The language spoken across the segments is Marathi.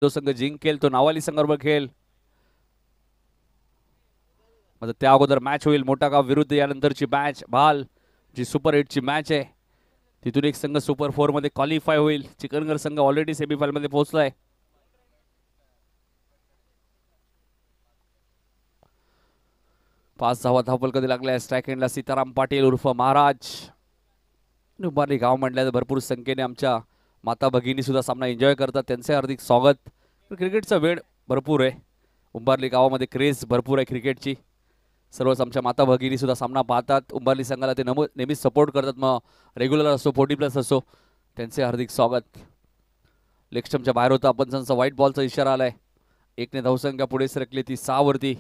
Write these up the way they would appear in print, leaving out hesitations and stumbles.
जो संघ जिंकेल तो नावाली संघाबरोबर खेळेल. म्हणजे त्या अगोदर मॅच होईल मोठागाव विरुद्ध यानंतरची मॅच भाल जी सुपर 8ची मॅच आहे. तिथून एक संघ सुपर 4 मध्ये क्वालिफाय होईल. चिकनगर संघ ऑलरेडी सेमीफायनल मध्ये पोहोचलाय. 5 धावा धावपल कधी लागल्या. स्ट्राइक एंडला सीताराम पाटील उर्फ महाराज. उंबारली गाव म्हणल्यावर भरपूर संख्येने आमच्या माता भगिनी सुद्धा सामना एन्जॉय करतात. त्यांचे हार्दिक स्वागत. क्रिकेटचा वेळ भरपूर आहे. उंबारली गावामध्ये क्रेज भरपूर आहे क्रिकेटची. सर्वच आमच्या माता भगिनी सुद्धा सामना पाहतात. उंबारली संघाला ते नेहमीच सपोर्ट करतात. मग रेग्युलर असो 40+ असो त्यांचे हार्दिक स्वागत. लेगस्टमच्या बाहेर होता आपण संघ व्हाईट बॉलचा इशारा आलाय. 1ने धावसंख्या पुढे सरकली ती 6 वरती.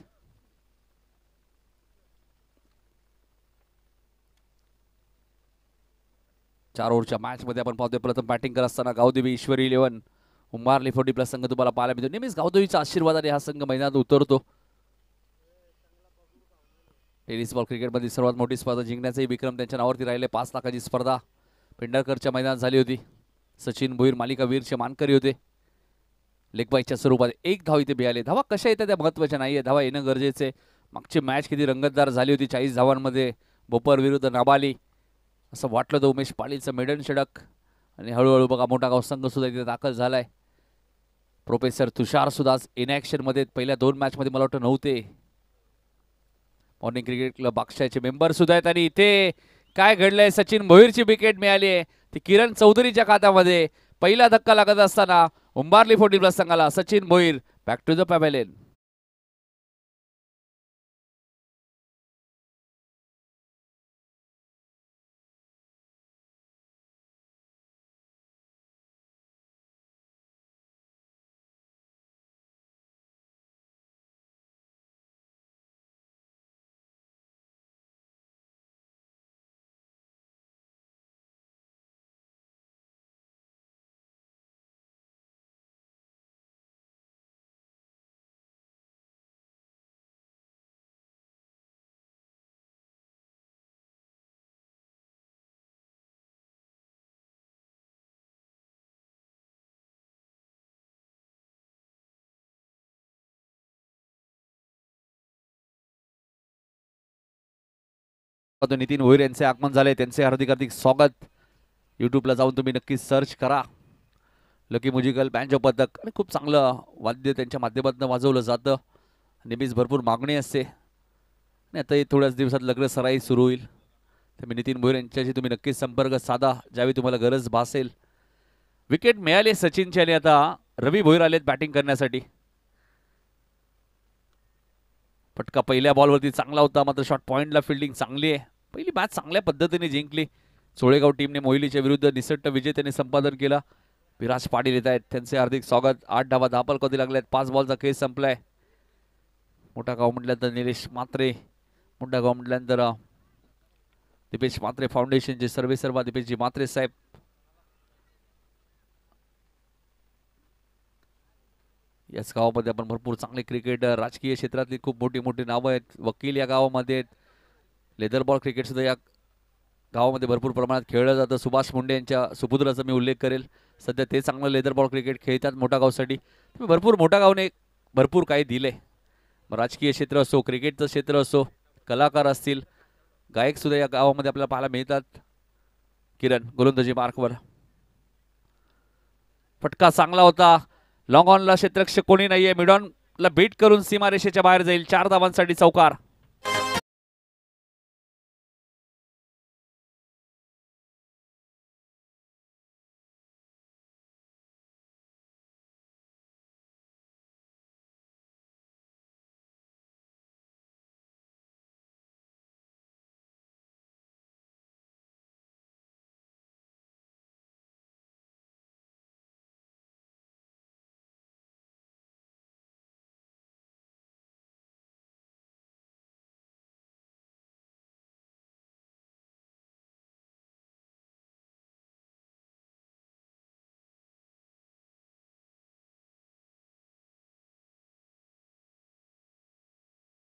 4 ओव्हरच्या मॅच मध्ये आपण पाहतोय प्रथम बॅटिंग करत असताना गावदेवी ईश्वरी 11 उंबारली 40+ संघ तुम्हाला पाहायला मिळतो. नेहमीच गावदेवीचा आशीर्वादाने हा संघ मैदानात उतरतो. टेनिस बॉल क्रिकेटमध्ये सर्वात मोठी स्पर्धा जिंकण्याचाही विक्रम त्यांच्या नावावरती राहिले. 5 लाखाची स्पर्धा पेंढारकरच्या मैदानात झाली होती. सचिन भोईर मालिका वीरचे मानकरी होते. लेगबाईच्या स्वरूपात 1 धाव इथे मिळाली. धावा कशा येतात त्या महत्त्वाच्या नाहीये. धावा येणं गरजेचे. मागची मॅच किती रंगतदार झाली होती. 40 धावांमध्ये बोपर विरुद्ध नाबाली असं वाटलं तर उमेश पाटीलचं मेडन षटक. आणि हळूहळू बघा मोठागाव संघ सुद्धा इथे दाखल झालाय. प्रोफेसर तुषार सुद्धा इन मध्ये पहिल्या 2 मॅचमध्ये मला वाटतं नव्हते. मॉर्निंग क्रिकेट क्लब बाक्षाचे मेंबर सुद्धा आहेत. आणि इथे काय घडलंय. सचिन भोईरची विकेट मिळाली आहे. ती किरण चौधरीच्या खात्यामध्ये. पहिला धक्का लागत असताना उंबारली 40+ संघाला Sachin Bhoir back to the pavilion. Nitin Bhoir यांचे आगमन झाले. त्यांचे हार्दिक हार्दिक स्वागत. यूट्यूबला जाऊन तुम्ही नक्की सर्च करा. लकी म्युझिकल बँजो पथक आणि खूप चांगलं वाद्य त्यांच्या माध्यमातून वाजवलं जातं. नेहमीच भरपूर मागणी असते. आणि आता थोड्याच दिवसात लग्न सराई सुरू होईल. त्यामुळे नितीन भोईर यांच्याशी तुम्ही नक्कीच संपर्क साधा ज्यावेळी तुम्हाला गरज भासेल. विकेट मिळाली सचिनची आणि आता रवी भोईर आलेत बॅटिंग करण्यासाठी. फटका पहिल्या बॉलवरती चांगला होता. मात्र शॉर्ट पॉइंटला फिल्डिंग चांगली आहे. पहिली मॅच चांगल्या पद्धतीने जिंकली. चोळेगाव टीमने मोहिलीच्या विरुद्ध निसट्ट विजय त्यांनी संपादन केला. विराज पाटील येत आहेत. त्यांचे हार्दिक स्वागत. 8 धावा धापल कधी लागल्यात. 5 बॉलचा खेळ संपलाय. मोठा गाव म्हटल्यानंतर निलेश मात्रे. मोठा गाव म्हटल्यानंतर दीपेश मात्रे फाउंडेशनचे सर्वे सर्वा दीपेशजी मात्रे साहेब. याच गावामध्ये आपण भरपूर चांगले क्रिकेटर राजकीय क्षेत्रातली खूप मोठी मोठी नावं आहेत. वकील या गावामध्ये आहेत. लेदर बॉल क्रिकेट सुद्धा या गावामध्ये भरपूर प्रमाणात खेळलं जातं. सुभाष मुंडे यांच्या सुपुत्राचा मी उल्लेख करेल. सध्या ते चांगलं लेदर बॉल क्रिकेट खेळतात मोठा गावसाठी. भरपूर मोठा गावने भरपूर काही दिले. राजकीय क्षेत्र असो क्रिकेटचं क्षेत्र असो कलाकार असतील गायक सुद्धा या गावामध्ये आपल्याला पाहायला मिळतात. किरण गोलंदाजी मार्कवर. फटका चांगला होता. लॉंग ऑनला क्षेत्ररक्षक कोणी नाहीये. मिडॉनला बीट करून सीमारेषेच्या बाहेर जाईल. 4 धावांसाठी चौकार.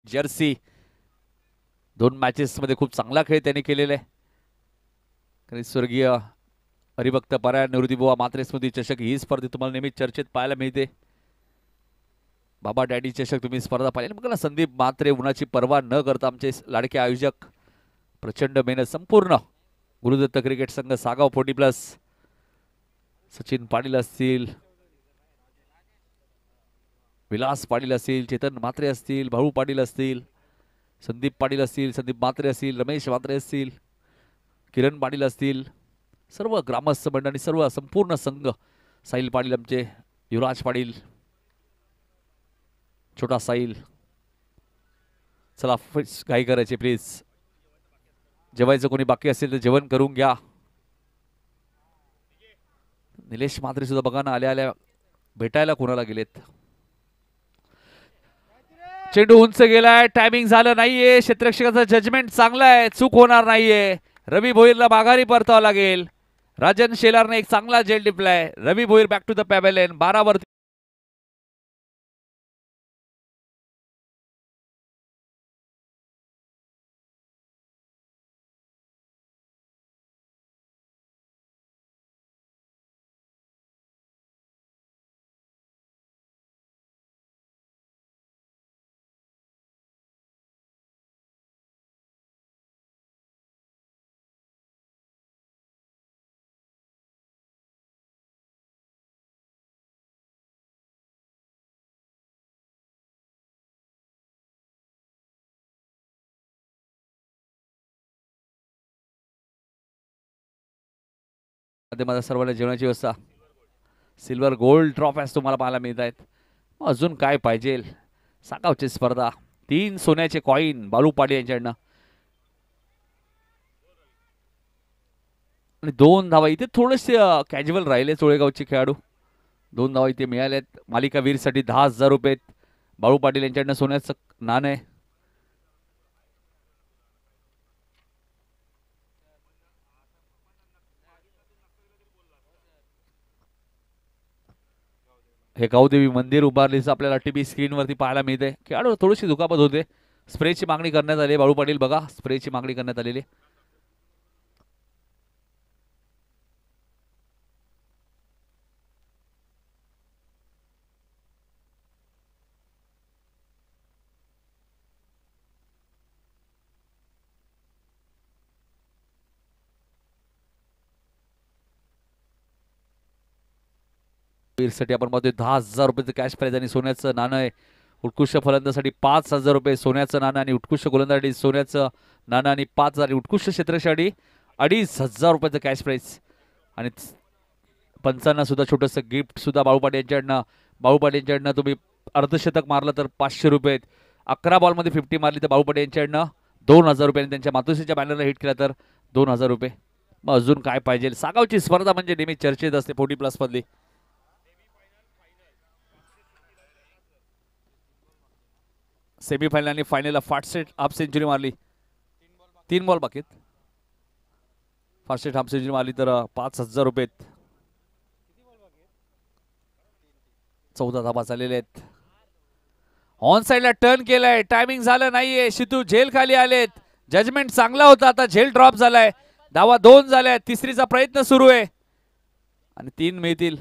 जर्सी 2 मॅचेस मध्ये खूप चांगला खेळ त्यांनी केलेला आहे. स्वर्गीय हरिभक्त परायण निवृत्तीबुवा मात्रे स्मृती चषक ही स्पर्धा तुम्हाला नेहमी चर्चेत पाहायला मिळते. बाबा डॅडी चषक तुम्ही स्पर्धा पाहिली बघा ना. संदीप म्हात्रे उन्हाची पर्वा न करता आमचे लाडके आयोजक प्रचंड मेहनत संपूर्ण गुरुदत्त क्रिकेट संघ सागाव 40+. सचिन पाटील असतील, विलास पाटील असतील, चेतन म्हात्रे असतील, भाऊ पाटील असतील, संदीप पाटील असतील, संदीप म्हात्रे असतील, रमेश म्हात्रे असतील, किरण पाटील असतील, सर्व ग्रामस्थ मंडळी, सर्व संपूर्ण संघ, साहिल पाटील आमचे, युवराज पाटील, छोटा साहिल. चला घाई करायची प्लीज. जेवायचं कोणी बाकी असेल तर जेवण करून घ्या. निलेश म्हात्रे सुद्धा बघा ना आल्या आल्या भेटायला कोणाला गेलेत. चेंडू उंच गेलाय, टायमिंग झालं नाहीये. क्षेत्ररक्षकाचं जजमेंट चांगलं आहे, चूक होणार नाहीये. रवी भोईरला माघारी परतावं लागेल. राजन शेलारने एक चांगला जेल टिपलाय. Ravi Bhoir back to the pavilion. 12 वरती मध्ये सर्वांना जेवणाची व्यवस्था, सिल्वर गोल्ड ट्रॉफ्यास तुम्हाला पाहायला मिळत आहेत. अजून काय पाहिजे. सागावची स्पर्धा, 3 सोन्याचे कॉईन बालू पाटील यांच्याकडनं आणि 2 धावा. इथे थोडेसे कॅज्युअल राहिले चोळेगावचे खेळाडू. 2 धावा इथे मिळाल्यात. मालिका वीरसाठी 10,000 रुपये बाळू पाटील यांच्याकडनं सोन्याचं नाणं आहे. हे गावदेवी मंदिर उभारलीचं आपल्याला टीव्ही स्क्रीनवरती पाहायला मिळते. खेळाडू थोडीशी दुखापत होते. स्प्रेची मागणी करण्यात आली. बाळू पाटील बघा, स्प्रेची मागणी करण्यात आलेली. वीरसाठी आपण पाहतोय 10,000 रुपयाचं कॅश प्राइज आणि सोन्याचं नाणं आहे. उत्कृष्ट फलंदासाठी 5,000 रुपये सोन्याचं नाणं आणि उत्कृष्ट गोलंदाजी सोन्याचं नाणं आणि 5,000. उत्कृष्ट क्षेत्ररक्षकासाठी 2,500 रुपयाचं कॅश प्राइज आणि पंचांना सुद्धा छोटंसं गिफ्ट सुद्धा बाळूपाटी यांच्याकडनं. बाळूपाटी यांच्याकडनं तुम्ही अर्धशतक मारलं तर 500 रुपये, 11 बॉलमध्ये 50 मारली तर बाळूपाटी यांच्याकडनं 2,000 रुपये आणि त्यांच्या मातोश्रीच्या बॅनरला हिट केला तर 2,000 रुपये. मग अजून काय पाहिजे. सागावची स्पर्धा म्हणजे नेहमी चर्चेत असते 40+ मधली. सेमीफायनल आणि फायनलला फास्ट हाफ सेंचुरी मारली. 3 बॉल बाकी आहेत. फास्ट हाफ सेंचुरी मारली तर 5,000 रुपये. 14 धाबा झालेले आहेत. ऑन साइडला टर्न केलाय, टायमिंग झालं नाहीये. शितू झेल खाली आलेत. जजमेंट चांगला होता, आता झेल ड्रॉप झालाय. धावा 2 झाल्या. तिसरीचा प्रयत्न सुरू आहे आणि 3 मिळतील.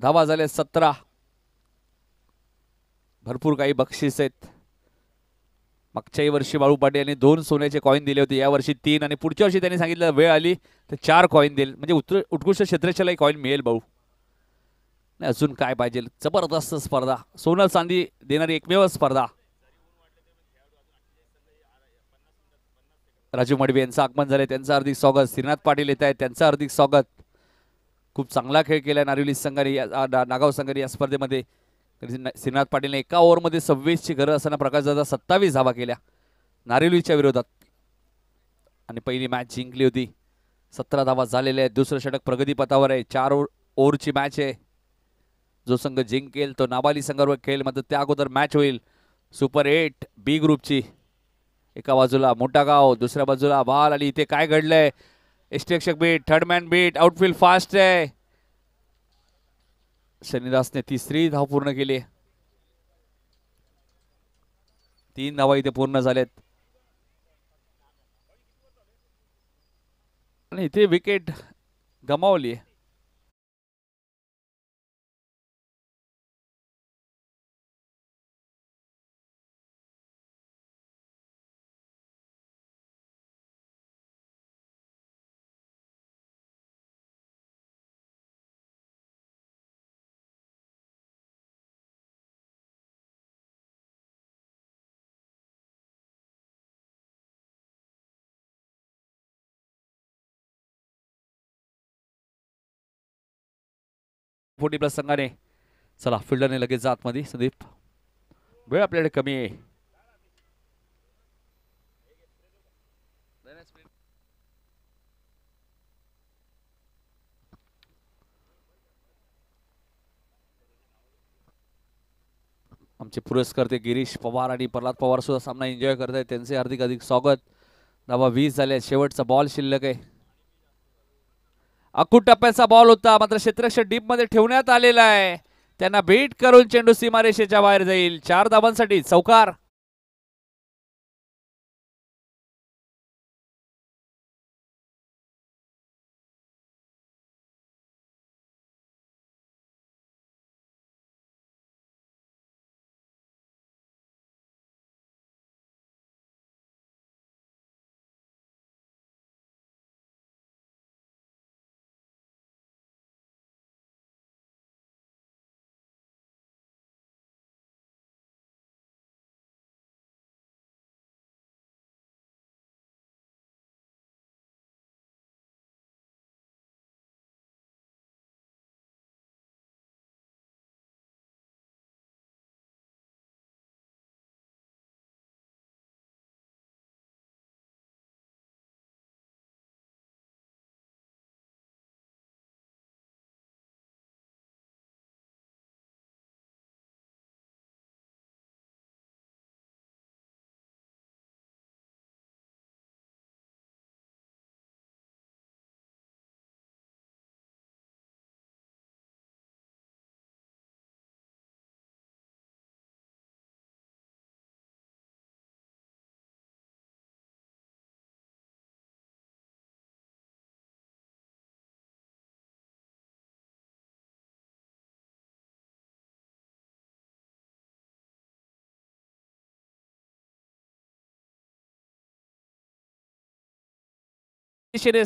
धावा झाले 17. भरपूर काही बक्षीस आहेत. मागच्याही वर्षी बाळू पाटील यांनी 2 सोन्याचे कॉईन दिले होते, या वर्षी 3 आणि पुढच्या वर्षी त्यांनी सांगितलं वेळ आली तर 4 कॉईन देईल. म्हणजे उत्कृष्ट क्षेत्रक्षालाही कॉईन मिळेल भाऊ. नाही अजून काय पाहिजे. जबरदस्त स्पर्धा, सोनं चांदी देणारी एकमेव स्पर्धा. राजू मडवी यांचं आगमन झाले, त्यांचं हार्दिक स्वागत. श्रीनाथ पाटील येत आहेत, त्यांचं हार्दिक स्वागत. खूप चांगला खेळ केला नारिवली संघाने, नागाव संघाने या स्पर्धेमध्ये. श्रीनाथ पाटीलने एका ओव्हरमध्ये 26ची गरज असताना प्रकाश दादा 27 धावा केल्या नारिवलीच्या विरोधात आणि पहिली मॅच जिंकली होती. 17 धावा झालेल्या आहेत. दुसरं षटक प्रगतीपथावर आहे. 4 ओव्हरची मॅच आहे. जो संघ जिंकेल तो नाबाली संघावर खेळेल, मात्र त्या अगोदर मॅच होईल सुपर 8 बी ग्रुपची. एका बाजूला मोठा गाव, दुसऱ्या बाजूला बाल. आणि इथे काय घडलंय. यष्टिरक्षक beat, third man beat, outfield fast आहे. शनिदासने 3री धाव पूर्ण केली. 3 धावा इथे पूर्ण झालेत आणि इथे विकेट गमावली. 40+ संघाने. चला फिल्डरने लगेच जात मध्ये. संदीप वेळ आपल्याकडे कमी आहे. आमचे पुरस्कर्ते गिरीश पवार आणि प्रल्हाद पवार सुद्धा सामना एन्जॉय करत आहेत. त्यांचे हार्दिक स्वागत. धावा 20 झाले. शेवटचा बॉल शिल्लक आहे. अकूट टप्प्याचा बॉल होता मात्र क्षेत्ररक्षक डीप मध्ये ठेवण्यात आलेला आहे. त्यांना बीट करून चेंडू सीमारेषेच्या बाहेर जाईल. 4 धावांसाठी चौकार.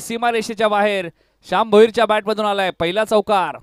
सीमारेषेच्या बाहेर श्याम भोईरच्या बॅट मधून आलाय पहिला चौकार.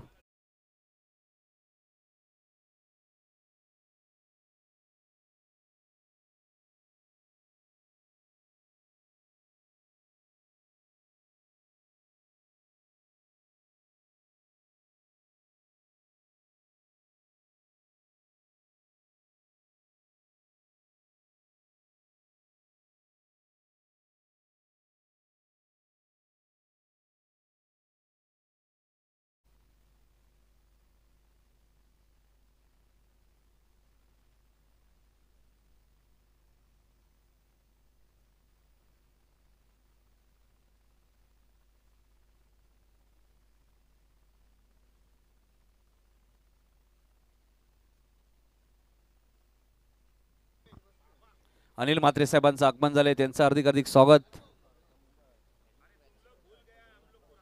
अनिल म्हात्रे साहेबांचं आगमन झालंय. त्यांचं हार्दिक स्वागत.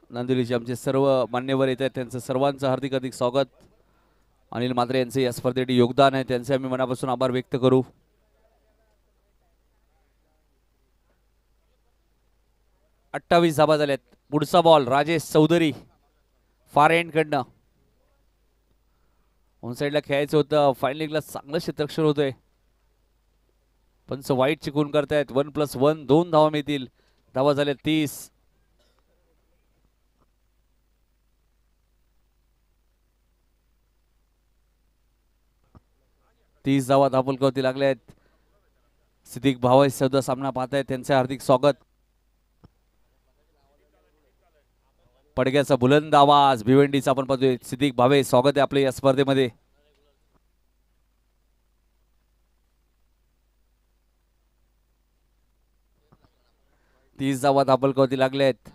नांदिवलीचे आमचे सर्व मान्यवर येत आहेत. त्यांचं सर्वांचं हार्दिक स्वागत. अनिल म्हात्रे यांचे या स्पर्धेत योगदान आहे. त्यांचे आम्ही मनापासून आभार व्यक्त करू. अठ्ठावीस धाबा झाल्यात. पुढचा ball Rajesh Chaudhari far and कडनं. ऑन साइडला खेळायचं होतं. फायनलिंगला चांगलं क्षेत्ररक्षण होतंय. पंच वाईट चिकून करतायत. 1+1 2 धावा मिळतील. धावा झाल्या 30. धावा धापलकावती लागल्या आहेत. सिद्दीक भावे सुद्धा सामना पाहतायत. त्यांचे हार्दिक स्वागत. पडग्याचा बुलंद आवाज भिवंडीचा आपण पाहतोय. सिद्दीक भावे स्वागत आहे आपल्या या स्पर्धेमध्ये. 30 धावा धापलकावती लागल्या आहेत.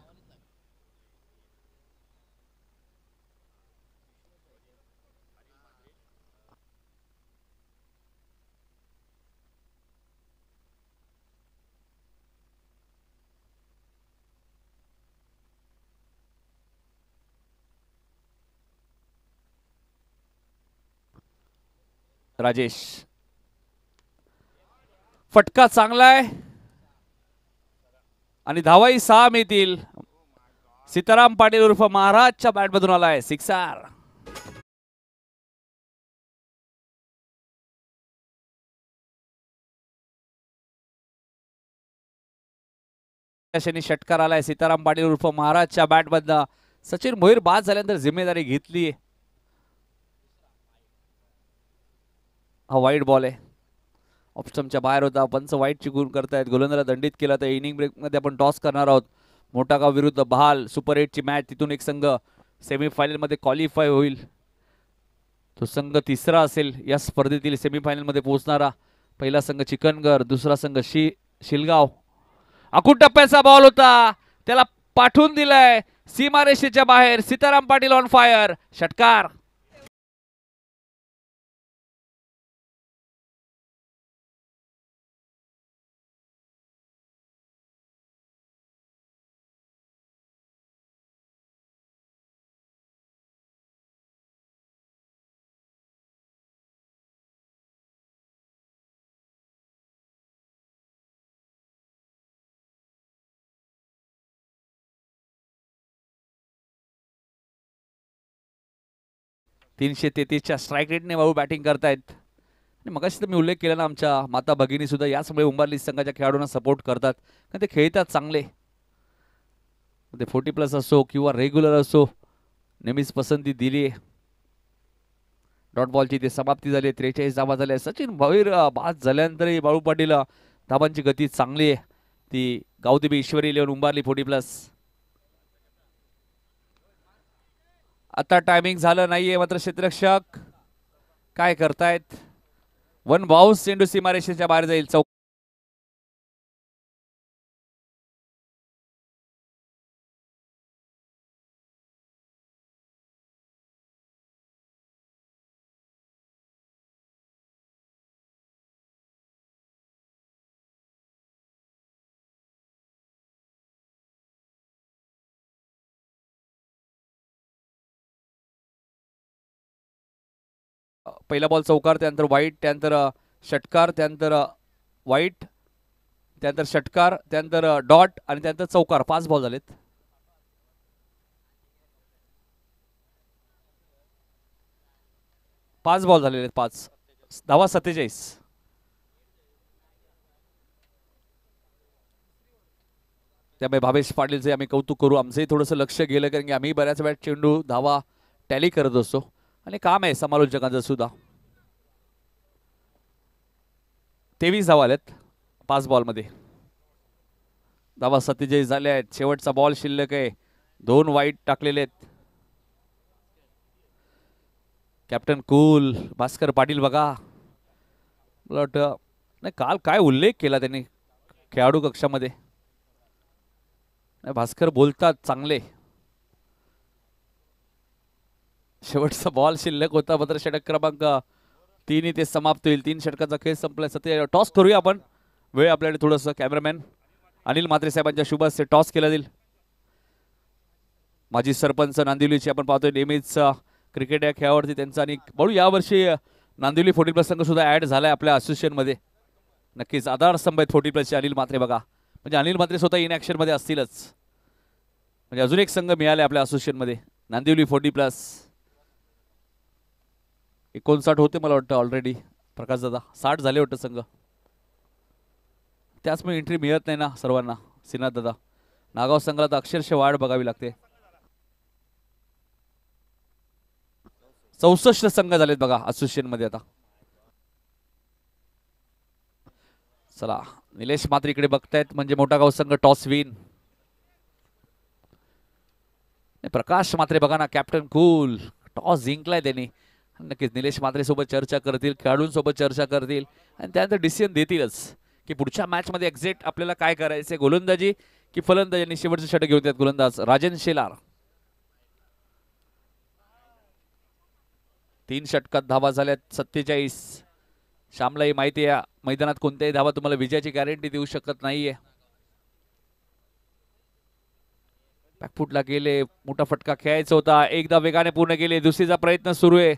राजेश फटका चांगला आहे आणि धावाही 6 मिळतील. सीताराम पाटील उर्फ महाराजच्या बॅट मधून आलाय सिक्सर. षटकार आलाय सीताराम पाटील उर्फ महाराजच्या बॅट मधनं. सचिन भोईर बाद झाल्यानंतर जिम्मेदारी घेतली. हा वाईट बॉल आहे, ऑप्शनच्या बाहेर होता. पंच वाईटची गुण करतायत. गोलंदाजाला दंडित केला. तर इनिंग ब्रेकमध्ये आपण टॉस करणार आहोत. मोठागाव विरुद्ध बहाल सुपर 8ची मॅच. तिथून एक संघ सेमीफायनलमध्ये क्वालिफाय होईल. तो संघ तिसरा असेल या स्पर्धेतील सेमीफायनलमध्ये पोहोचणारा. पहिला संघ चिकनगर, दुसरा संघ शिलगाव. अकुट टप्प्याचा बॉल होता, त्याला पाठवून दिलाय सीमारेषेच्या बाहेर. सीताराम पाटील ऑन फायर, षटकार. तीनशे 33च्या स्ट्राईक रेटने बाबू बॅटिंग करतायत. मगाशी तर मी उल्लेख केला ना, आमच्या माता भगिनी सुद्धा याचमुळे उंबारली संघाच्या खेळाडूंना सपोर्ट करतात, कारण ते खेळतात चांगले. ते 40+ असो किंवा रेग्युलर असो, नेहमीच पसंती दिली आहे. डॉट बॉलची ते समाप्ती झाली. 43 धावा झाल्या. सचिन भोईर बाद झाल्यानंतरही बाळू पाटील धावांची गती चांगली आहे. ती गावदेवी ईश्वरी 11 उंबारली 40+. आता टायमिंग झालं नाहीये, मात्र क्षेत्ररक्षक काय करतायत. वन बाउन्स चेंडू सीमारेषेच्या बाहेर जाईल. पहिला बॉल चौकार, त्यानंतर वाईट, त्यानंतर षटकार, त्यानंतर वाईट, त्यानंतर षटकार, त्यानंतर डॉट आणि त्यानंतर चौकार. 5 बॉल झालेत. पाच बॉल झालेले आहेत. 5 धावा 47. त्यामुळे भावेश पाटीलचे आम्ही कौतुक करू. आमचंही थोडंसं लक्ष गेलं, कारण की आम्ही बऱ्याच वेळा चेंडू धावा टॅली करत असतो आणि काम आहे समालोचकांचं सुद्धा. 23 धावा आल्यात 5 बॉलमध्ये. धावा 47 झाल्या आहेत. शेवटचा बॉल शिल्लक आहे. 2 वाईट टाकलेले आहेत. कॅप्टन कूल भास्कर पाटील बघा, मला वाटतं नाही काल काय उल्लेख केला त्यांनी खेळाडू कक्षामध्ये. भास्कर बोलतात चांगले. शेवटचा बॉल शिल्लक होता, मात्र षटक क्रमांक 3 इथे समाप्त होईल. 3 षटकाचा खेळ संपलाय. सध्या टॉस करूया आपण. वेळ आपल्याकडे थोडंसं. कॅमेरामॅन अनिल म्हात्रे साहेबांच्या शुभ हस्ते टॉस केला जाईल. माजी सरपंच नांदिवलीचे आपण पाहतोय नेहमीच क्रिकेट या खेळावरती त्यांचा. आणि बळू यावर्षी नांदिवली 40+ संघ सुद्धा ऍड झालाय आपल्या असोसिएशनमध्ये. नक्कीच आधारस्तंभ आहेत 40+चे अनिल म्हात्रे बघा. म्हणजे अनिल म्हात्रे स्वतः इन ॲक्शनमध्ये असतीलच. म्हणजे अजून एक संघ मिळाले आपल्या असोसिएशनमध्ये, नांदिवली 40+. 59 होते मला वाटतं ऑलरेडी प्रकाश दादा. 60 झाले वाटतं संघ. त्याचमुळे एंट्री मिळत नाही ना सर्वांना. श्रीनाथ दादा, नागाव संघाला तर अक्षरशः वाढ बघावी लागते. 64 संघ झालेत बघा असोसिएशनमध्ये आता. चला निलेश मात्र इकडे बघतायत, म्हणजे मोठागाव संघ टॉस विन. प्रकाश मात्रे बघा ना, कॅप्टन कूल टॉस जिंकलाय त्यांनी. नक्कीच निलेश मात्रे सोबत चर्चा करतील, खेळाडूंसोबत चर्चा करतील आणि त्यानंतर डिसिजन देतीलच की पुढच्या मॅच मध्ये एक्झॅक्ट आपल्याला काय करायचंय, गोलंदाजी की फलंदाजी. आणि शेवटचे षटक घेऊन येतात गोलंदाज राजन शेलार. 3 षटकात धावा झाल्यात 47. श्यामलाही माहिती आहे मैदानात कोणत्याही धावा तुम्हाला विजयाची गॅरंटी देऊ शकत नाहीये. बॅकफुटला गेले, मोठा फटका खेळायचा होता. एकदा वेगाने पूर्ण केले, दुसरीचा प्रयत्न सुरू आहे.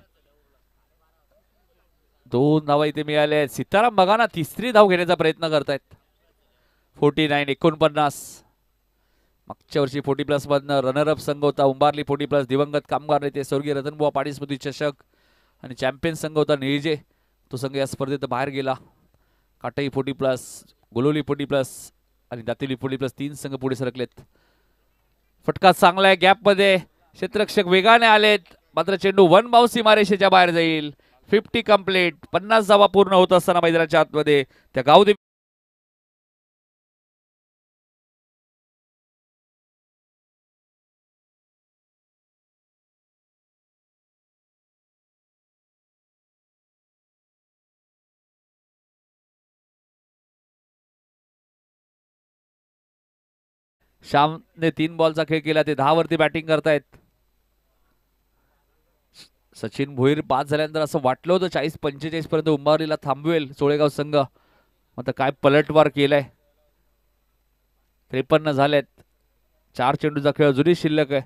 2 धावा इथे मिळाल्या आहेत. सीताराम बघा ना, तिसरी धाव घेण्याचा प्रयत्न करतायत. 49. मागच्या वर्षी 40+ मधनं रनरअप संघ होता उंबारली 40+. दिवंगत कामगार नेते स्वर्गीय रतनबुवा पाटील स्मृती चषक आणि चॅम्पियन संघ होता निळजे. तो संघ या स्पर्धेत बाहेर गेला. काटई 40+, गोलोली 40+ आणि दातेली 40+. 3 संघ पुढे सरकलेत. फटका चांगला आहे गॅप मध्ये. क्षेत्ररक्षक वेगाने आलेत, मात्र चेंडू वन बाउन्स सीमारेषेच्या बाहेर जाईल. 50 कंप्लीट. 50 धावा पूर्ण होत असताना मैदानाच्या आतमध्ये त्या गावदेवी श्यामने 3 बॉलचा खेळ केला. ते 10 वरती बॅटिंग करतायत. सचिन भोईर बाद झाल्यानंतर असं वाटलं होतं 40-45 पर्यंत उंबावलीला थांबवेल सोळेगाव संघ. आता काय पलटवार केलाय. 53 झालेत. 4 चेंडूचा खेळ अजूनही शिल्लक आहे.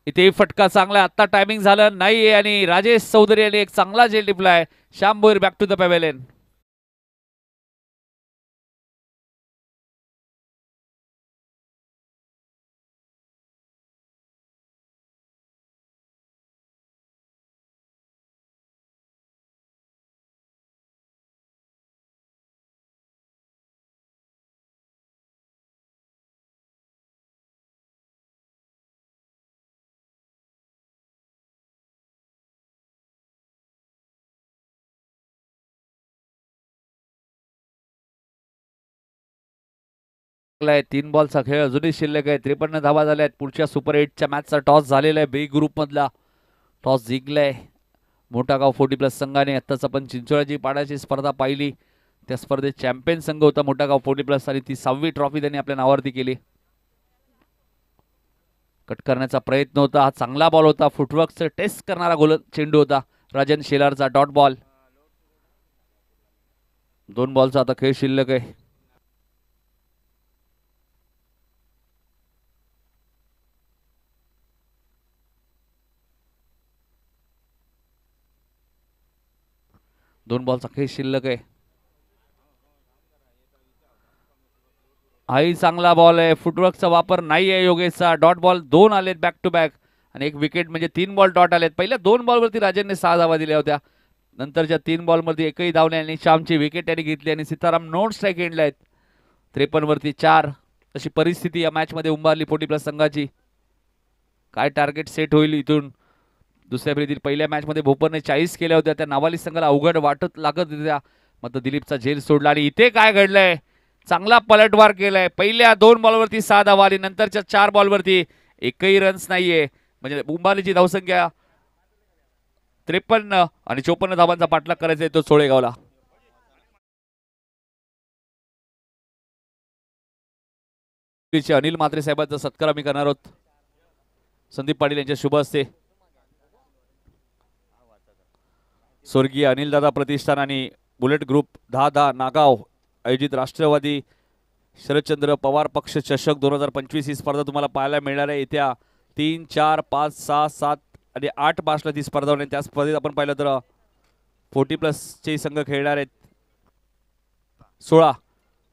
इथे फटका चांगला. आता टायमिंग झालं नाहीये आणि राजेश चौधरी यांनी एक चांगला झेल टिपलाय. Shyam Bhoir back to the pavilion. आहे 3 बॉलचा खेळ अजूनही शिल्लक आहे. 53 धावा झाल्या आहेत. पुढच्या सुपर 8च्या मॅचचा टॉस झालेला आहे. बी ग्रुप मधला टॉस जिंकलाय मोठागाव 40+ संघाने. आत्ताच आपण चिंचोळ्याची पाड्याची स्पर्धा पाहिली. त्या स्पर्धेत चॅम्पियन संघ होता मोठागाव 40+ आणि ती 6वी ट्रॉफी त्यांनी आपल्या नावावरती केली. कट करण्याचा प्रयत्न होता. हा चांगला बॉल होता. फुटवर्कचं टेस्ट करणारा गोल चेंडू होता. Rajan शेलारचा dot ball. 2 बॉलचा आता खेळ शिल्लक आहे. दोन बॉलचा खेळ शिल्लक आहे. हाही चांगला बॉल आहे. फुटवर्कचा वापर नाही आहे योगेशचा. डॉट बॉल 2 आलेत बॅक टू बॅक आणि एक विकेट म्हणजे 3 बॉल डॉट आलेत. पहिल्या 2 बॉलवरती राजनने 6 धावा दिल्या होत्या. नंतरच्या 3 बॉलमध्ये एकही धाव नाही आणि श्यामची विकेट त्यांनी घेतली आणि सीताराम नॉन स्ट्राईक एंडला आहेत. 53 वरती 4 अशी परिस्थिती या मॅचमध्ये उंबारली 40+ संघाची. काय टार्गेट सेट होईल इथून. दुसऱ्या फेरीतील पहिल्या मॅचमध्ये भोपरने 40 केल्या होत्या. त्या नावाली संघाला अवघड वाटत लागत होत्या. मात्र दिलीपचा झेल सोडला आणि इथे काय घडलंय. चांगला पलटवार केलाय. पहिल्या 2 बॉलवरती 6 धावा आली. नंतरच्या 4 बॉलवरती एकही रन्स नाहीये. म्हणजे उंबारलीची धावसंख्या 53 आणि 54 धावांचा पाठलाग करायचा आहे तो सोळेगावला. अनिल म्हात्रे साहेबांचा सत्कार आम्ही करणार आहोत. संदीप पाटील यांच्या शुभ हस्ते स्वर्गीय अनिलदादा प्रतिष्ठान आणि बुलेट ग्रुप 10 नागाव आयोजित राष्ट्रवादी शरदचंद्र पवार पक्ष चषक 2025 ही स्पर्धा तुम्हाला पाहायला मिळणार आहे. येत्या 3, 4, 5, 6, 7 आणि 8 मार्चला ती स्पर्धा होणार. त्या स्पर्धेत आपण पाहिलं तर 40+ चे संघ खेळणार आहेत. 16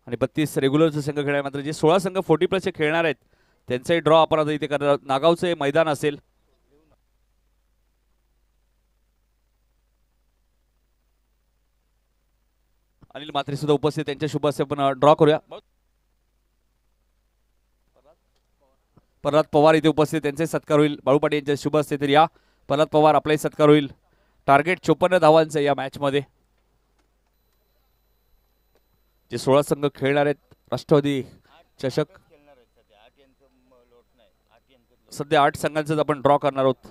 आणि 32 रेग्युलरचे संघ खेळणार. मात्र जे 16 संघ 40+ चे खेळणार आहेत त्यांचाही ड्रॉ आपण आता इथे करणार. नागावचे मैदान असेल. अनिल म्हात्रे सुद्धा उपस्थित. त्यांच्या शुभ हस्ते आपण ड्रॉ करूया. प्रल्हाद पवार इथे उपस्थित. त्यांचे सत्कार होईल. बाळू पाटील यांच्या शुभ हस्ते. तर या प्रल्हाद पवार आपलाही सत्कार होईल. टार्गेट 54 धावांचं या मॅच मध्ये. जे 16 संघ खेळणार आहेत राष्ट्रवादी चषक. सध्या 8 संघांचं आपण ड्रॉ करणार आहोत.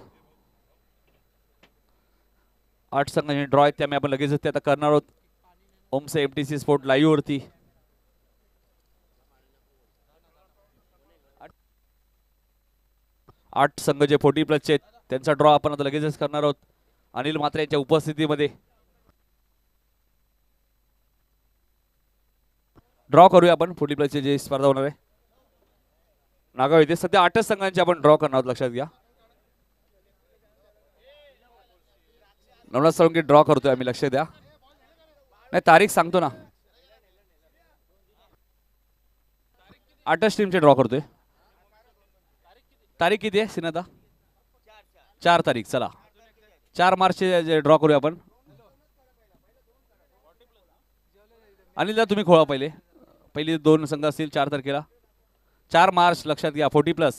8 संघांचे ड्रॉ आहेत त्यामुळे आपण लगेचच ते आता करणार आहोत. ओमसे MTC स्पोर्ट लाईव्ह वरती. 8 संघ जे 40+ चे त्यांचा ड्रॉ आपण आता लगेचच करणार आहोत. अनिल म्हात्रे यांच्या उपस्थितीमध्ये ड्रॉ करूया आपण 40+ चे जे स्पर्धा होणार आहे नागाव येथे. सध्या 8च संघांचे आपण ड्रॉ करणार आहोत. लक्षात घ्या. नवनाथ साळुंके ड्रॉ करतोय आम्ही. लक्ष द्या. नाही तारीख सांगतो ना. 8च टीमचे ड्रॉ करतोय. तारीख किती आहे सिनादा. 4 तारीख. चला 4 मार्चचे ड्रॉ करूया आपण. अनिलदा तुम्ही खोळा पहिले 2 संघ असतील 4 तारखेला. 4 मार्च लक्षात घ्या 40+.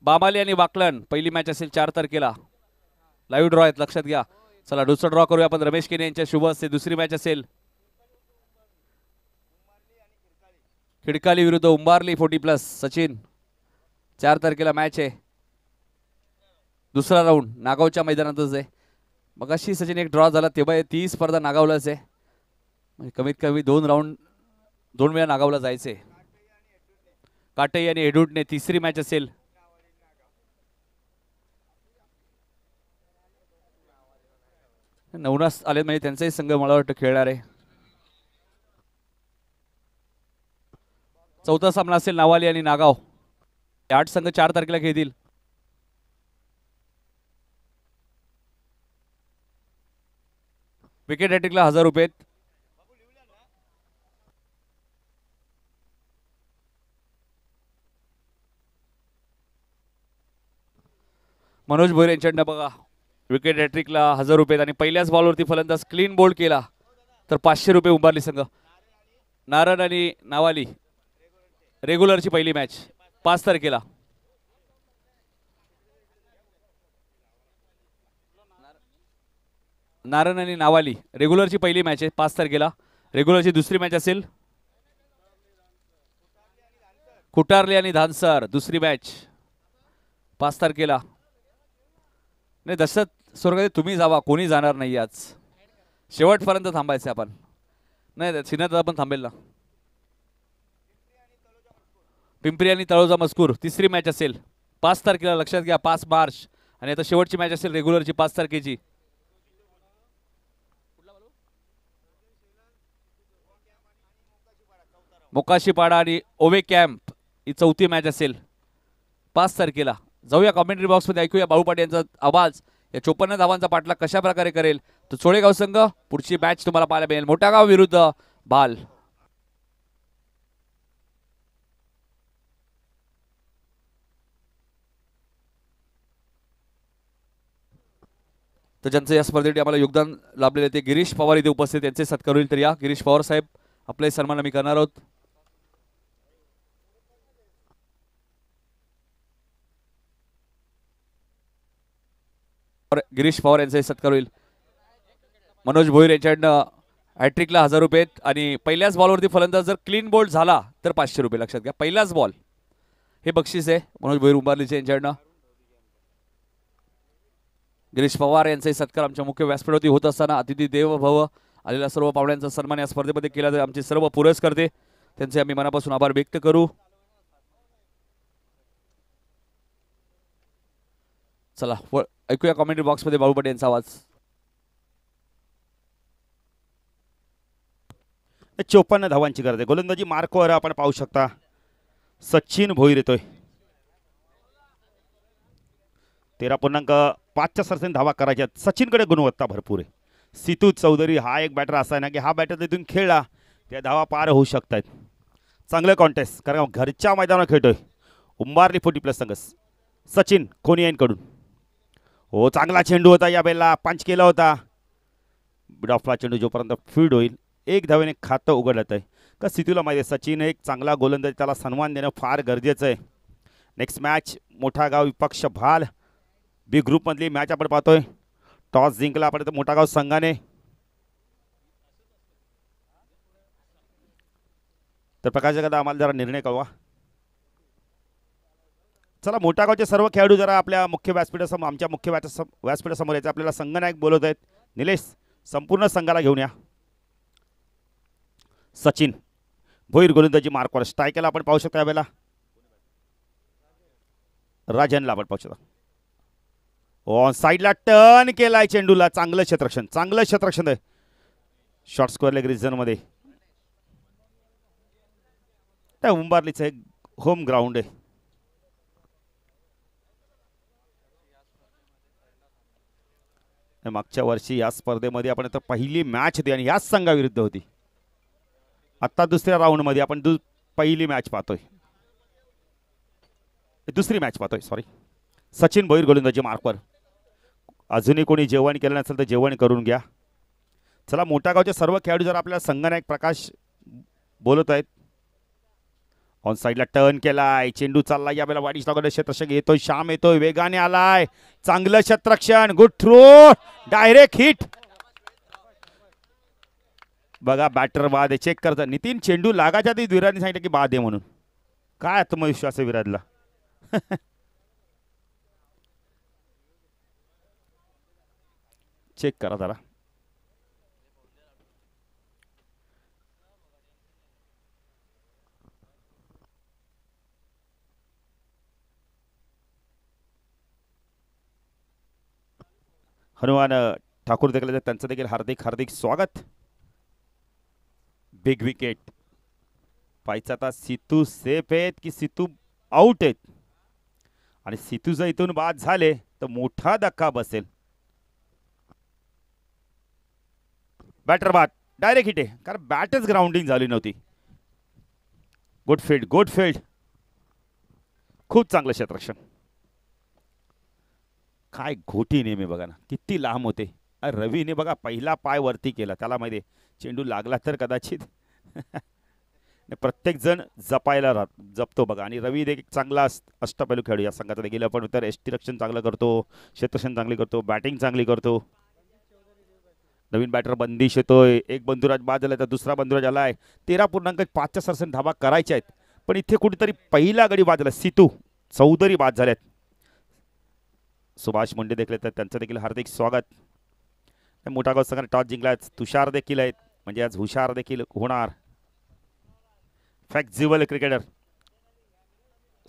बामाली आणि वाकलन पहिली मॅच असेल 4 तारखेला. लाईव्ह ड्रॉ आहेत, लक्षात घ्या. चला दुसरा ड्रॉ करूया आपण. रमेश केने यांच्या शुभ असते दुसरी मॅच असेल खिडकाली विरुद्ध उंबारली 40+. सचिन 4 तारखेला मॅच आहे. दुसरा राऊंड नागावच्या मैदानातच आहे. मग अशी सचिन एक ड्रॉ झाला तेव्हा ती स्पर्धा नागावलाच आहे. म्हणजे कमीत कमी 2 राऊंड 2 वेळा नागावला जायचे. काटई आणि एडूटने तिसरी मॅच असेल. नवनास आले म्हणजे त्यांचाही संघ मला वाटतं खेळणार आहे. चौथा सामना असेल नावाली आणि नागाव. 8 संघ 4 तारखेला खेळतील. विकेट हॅट्रिकला 1000 रुपये. मनोज भोईर यांच्याकडनं बघा विकेट हॅट्रिकला 1000 रुपये आणि पहिल्याच बॉलवरती फलंदाज क्लीन बोल्ड केला तर 500 रुपये उंबारली संघ. नारायण आणि नावाली रेग्युलरची पहिली मॅच 5 तारखेला. नारायण आणि नावाली रेग्युलरची पहिली मॅच आहे 5 तारखेला. रेग्युलरची दुसरी मॅच असेल कुटारली आणि धानसर दुसरी मॅच 5 तारखेला. नाही दशरथ स्वर्गात तुम्ही जावा, कोणी जाणार नाही आज. शेवटपर्यंत थांबायचं आपण. नाही सिन्हा पण थांबेल ना. पिंपरी आणि तळोजा मजकूर तिसरी मॅच असेल 5 तारखेला, लक्षात घ्या. 5 मार्च. आणि आता शेवटची मॅच असेल रेग्युलरची 5 तारखेची. मोकाशीपाडा आणि ओवे कॅम्प ही चौथी मॅच असेल 5 तारखेला. जाऊया कॉमेंट्री बॉक्समध्ये, ऐकूया बाळू पाटील यांचा आवाज. या 54 धावांचा पाठलाग कशा प्रकारे करेल तो चोळेगाव संघ. पुढची मॅच तुम्हाला पाहायला मिळेल मोठा गाव विरुद्ध बाल. तर ज्यांचं या स्पर्धेसाठी आम्हाला योगदान लाभलेले ते गिरीश पवार इथे उपस्थित, त्यांचे सत्कार होईल. तर या गिरीश पवार साहेब आपले सन्मान आम्ही करणार आहोत. गिरीश पवार यांचाही सत्कार होईल. मनोज भोईर यांच्याकडनं हॅट्रिकला 1000 रुपये आणि पहिल्याच बॉलवरती फलंदाज जर क्लीन बोल्ड झाला तर 500 रुपये, लक्षात घ्या. पहिलाच बॉल हे बक्षीस आहे मनोज भोईर उंबारलीचे यांच्याकडनं. गिरीश पवार यांचाही सत्कार आमच्या मुख्य व्यासपीठावरती होत असताना अतिथी देव भव आलेल्या सर्व पाहुण्यांचा सन्मान या स्पर्धेमध्ये केला जाईल. आमचे सर्व पुरस्कर्ते त्यांचे आम्ही मनापासून आभार व्यक्त करू. चला ऐकूया कॉमेंट्री बॉक्समध्ये बाळू पाटील यांचा आवाज. 54 धावांची गरज आहे. गोलंदाजी मार्कवर आपण पाहू शकता सचिन भोईर येतोय. 13.5च्या सरसेने धावा करायच्या. सचिनकडे गुणवत्ता भरपूर आहे. सितू चौधरी हा एक बॅटर असा आहे ना की हा बॅटर तिथून खेळला त्या धावा पार होऊ शकतात. चांगलं कॉन्टेस्ट, कारण घरच्या मैदानावर खेळतोय उंबारली 40+ संघ. सचिन कोनियांकडून हो चांगला चेंडू होता, या बेलला पंच केला होता. बिडॉफला चेंडू जोपर्यंत फील्ड होईल 1 धावेने खातं उघडलं आहे. का सितूला माहिती आहे सचिन एक चांगला गोलंदाज, त्याला सन्मान देणं फार गरजेचं आहे. नेक्स्ट मॅच मोठा गाव विपक्ष भाल बी ग्रुपमधली मॅच आपण पाहतोय. टॉस जिंकला आपण तर मोठा गाव संघाने. तर प्रकाश जगदा आम्हाला जरा निर्णय कळवा. चला मोठा गावचे सर्व खेळाडू जरा आपल्या मुख्य व्यासपीठासमोर, आमच्या मुख्य व्यासपीठासमोर यायचं. आपल्याला संघनायक बोलत आहेत. निलेश संपूर्ण संघाला घेऊन या. सचिन भोईर गोलंदाजी मार्कवर स्ट्रायकला आपण पाहू शकता. यावेळेला राजनला आपण पाहू शकता. ऑन साईडला टर्न केलाय चेंडूला. चांगलं क्षेत्ररक्षण, चांगलं क्षेत्ररक्षण आहे. शॉर्ट स्क्वेअर लेग रिजनमध्ये. त्या उंबारलीचं एक होम ग्राउंड आहे. मागच्या वर्षी या स्पर्धेमध्ये आपण आता पहिली मॅच होती आणि याच संघाविरुद्ध होती. आता दुसऱ्या राऊंडमध्ये आपण पहिली मॅच पाहतोय, दुसरी मॅच पाहतोय सॉरी. सचिन भोईर गोलंदाजी मार्कवर. अजूनही कोणी जेवण केलं नसेल तर जेवण करून घ्या. चला मोठा गावचे सर्व खेळाडू जर आपल्याला संघनायक प्रकाश बोलत आहेत. ऑन साईडला टर्न केलाय, चेंडू चाललाय यावेळेला वाईट लागलं, क्षेत्ररक्षक येतोय, श्याम येतोय, वेगाने आलाय, चांगलं क्षेत्ररक्षण, गुड थ्रो, डायरेक्ट हिट. बघा बॅटर बाद आहे, चेक करता नितीन, चेंडू लागायच्या आधी विराटने सांगितलं की बाद आहे म्हणून. काय आत्मविश्वास आहे विराटला. चेक करा जरा. हनुमान ठाकूर देखील त्यांचं देखील हार्दिक हार्दिक स्वागत. Big wicket. पाहायचं आता सितू सेफ आहेत की सितू आउट आहेत, आणि सितू जर इथून बाद झाले तर मोठा धक्का बसेल. बॅटर बाद, डायरेक्ट हिट आहे, कारण बॅटच ग्राउंडिंग झाली नव्हती. गुड फील्ड, गुड फील्ड, खूप चांगलं क्षेत्ररक्षण. काय घोटी नेहमी बघा ना, किती लांब होते. रवीने बघा पहिला पाय वरती केला, त्याला माहिती चेंडू लागला तर कदाचित. प्रत्येक जण जपायला जपतो बघा, आणि रवी देखील चांगला अष्टपैलू खेळू या संघाचा देखील. आपण तर एसटी रक्षण चांगलं करतो, क्षेत्ररक्षण चांगली करतो, बॅटिंग चांगली करतो. नवीन बॅटर बंदिश येतोय, एक बंधुराज बाद झाला तर दुसरा बंधुराज आलाय. 13.5च्या सरसन धावा करायच्या आहेत, पण इथे कुठेतरी पहिला गडी बाद झाला, सितू चौधरी बाद झाल्यात. सुभाष मुंडे देखील तर त्यांचं देखील हार्दिक स्वागत. मोठा गाव संघाने टॉस जिंकला, तुषार देखील आहेत, म्हणजे आज हुशार देखील होणार. फ्लेक्झिबल क्रिकेटर